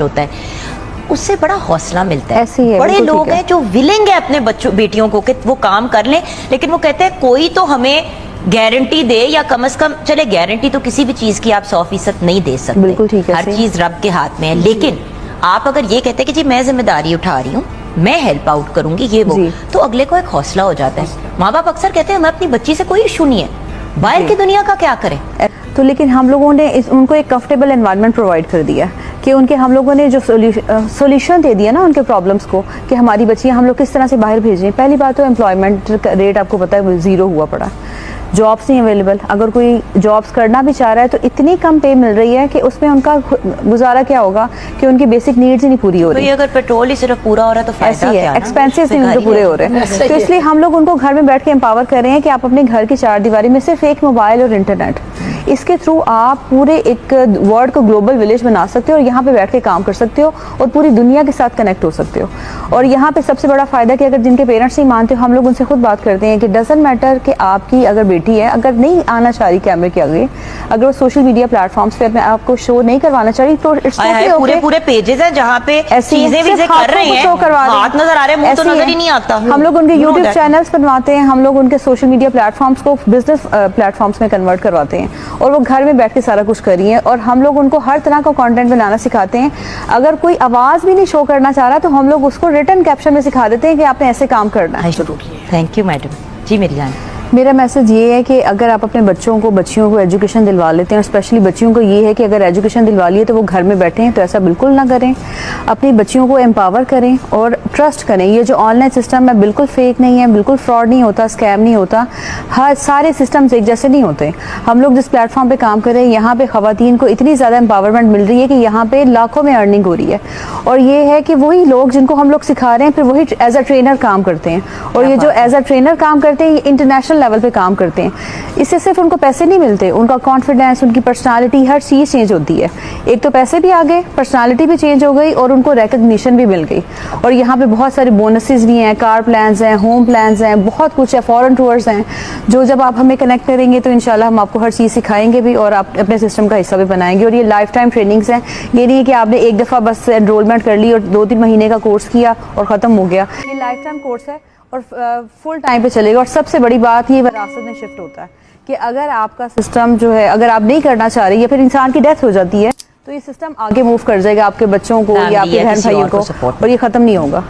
Environment होता है, उससे बड़ा हौसला मिलता है। ऐसे ही है, बड़े बिल्कुल लोग ठीक है। हैं जो विलिंग है अपने बच्चों बेटियों को कि वो काम कर लें, लेकिन वो कहते हैं कोई तो हमें गारंटी दे, या कम से कम चले गारंटी तो किसी भी चीज की आप 100% नहीं दे सकते, बिल्कुल ठीक है, हर चीज रब के हाथ में है। लेकिन आप अगर ये कहते हैं कि जी मैं जिम्मेदारी उठा रही हूँ, मैं हेल्प आउट करूंगी, ये वो, तो अगले को एक हौसला हो जाता है। माँ बाप अक्सर कहते हैं हमें अपनी बच्ची से कोई इशू नहीं है, बाहर की दुनिया का क्या करें। तो लेकिन हम लोगों ने उनको एक कंफर्टेबल एनवायरनमेंट प्रोवाइड कर दिया कि उनके हम लोगों ने जो सोल्यूशन दे दिया ना उनके प्रॉब्लम्स को, कि हमारी बच्चियां हम लोग किस तरह से बाहर भेज रहे हैं। पहली बात तो एम्प्लॉयमेंट रेट आपको पता है जीरो हुआ पड़ा, जॉब्स नहीं अवेलेबल। अगर कोई जॉब्स करना भी चाह रहा है तो इतनी कम पे मिल रही है कि उसमें उनका गुजारा क्या होगा कि उनकी बेसिक नीड्स ही नहीं पूरी हो रही। अगर पेट्रोल ही सिर्फ पूरा हो रहा है तो ऐसी है, एक्सपेंसेस नहीं उनके पूरे हो रहे हैं। तो इसलिए हम लोग उनको घर में बैठ के एम्पावर कर रहे हैं कि आप अपने घर की चार दीवारी में सिर्फ एक मोबाइल और इंटरनेट, इसके थ्रू आप पूरे एक वर्ल्ड को ग्लोबल विलेज बना सकते हो और यहाँ पे बैठ के काम कर सकते हो और पूरी दुनिया के साथ कनेक्ट हो सकते हो। और यहाँ पे सबसे बड़ा फायदा कि अगर जिनके पेरेंट्स नहीं मानते, हम लोग उनसे खुद बात करते हैं कि डजंट मैटर कि आपकी अगर बेटी है, अगर नहीं आना चाह रही कैमरे के आगे, अगर वो सोशल मीडिया प्लेटफॉर्म्स पे अपने आपको शो नहीं करवाना चाह रही, तो पूरे पेजेस हैं जहाँ पे चीजें भी कर रहे हैं, हाथ नजर आ रहे हैं, मुंह तो नजर ही नहीं आता। हम लोग उनके यूट्यूब चैनल्स बनवाते हैं, हम लोग उनके सोशल मीडिया प्लेटफॉर्म्स को बिजनेस प्लेटफॉर्म्स में कन्वर्ट करवाते हैं और वो घर में बैठ के सारा कुछ करिए। और हम लोग उनको हर तरह का कंटेंट बनाना सिखाते हैं। अगर कोई आवाज भी नहीं शो करना चाह रहा तो हम लोग उसको रिटन कैप्शन में सिखा देते हैं कि आपने ऐसे काम करना है। थैंक यू मैडम जी। मेरी जान, मेरा मैसेज ये है कि अगर आप अपने बच्चों को एजुकेशन दिलवा लेते हैं, और स्पेशली बच्चियों को ये है कि अगर एजुकेशन दिलवा लिए तो वो घर में बैठे हैं, तो ऐसा बिल्कुल ना करें। अपनी बच्चियों को एम्पावर करें और ट्रस्ट करें। ये जो ऑनलाइन सिस्टम है बिल्कुल फेक नहीं है, बिल्कुल फ्रॉड नहीं होता, स्कैम नहीं होता। हर सारे सिस्टम्स एक जैसे नहीं होते। हम लोग जिस प्लेटफॉर्म पे काम कर रहे हैं, यहाँ पे खवातीन को इतनी ज़्यादा एम्पावरमेंट मिल रही है कि यहाँ पे लाखों में अर्निंग हो रही है। और ये है कि वही लोग जिनको हम लोग सिखा रहे हैं फिर वही एज अ ट्रेनर काम करते हैं, और ये जो एज अ ट्रेनर काम करते हैं ये इंटरनेशनल लेवल पे काम करते हैं। इससे सिर्फ उनको पैसे नहीं मिलते, उनका कॉन्फिडेंस, उनकी पर्सनालिटी, हर चीज़ चेंज होती है। एक तो पैसे भी आ गए, पर्सनालिटी भी चेंज हो गई और उनको रिकग्निशन भी मिल गई। और यहाँ पे बहुत सारे बोनसेस भी हैं, कार प्लान्स हैं, होम प्लान्स हैं, बहुत कुछ है, फॉरेन टूर्स हैं, जो जब आप हमें कनेक्ट करेंगे तो इंशाल्लाह हम आपको हर चीज़ सिखाएंगे भी और आप अपने सिस्टम का हिस्सा भी बनाएंगे। और ये लाइफ टाइम ट्रेनिंग्स हैं, ये नहीं है कि आपने एक दफ़ा बस एनरोलमेंट कर ली और 2-3 महीने का कोर्स किया और ख़त्म हो गया। ये लाइफ टाइम कोर्स है और फुल टाइम पे चलेगा। और सबसे बड़ी बात ये विरासत में शिफ्ट होता है कि अगर आपका सिस्टम जो है, अगर आप नहीं करना चाह रही या फिर इंसान की डेथ हो जाती है, तो ये सिस्टम आगे मूव कर जाएगा आपके बच्चों को या आपके बहन भाइयों को, और ये ख़त्म नहीं होगा।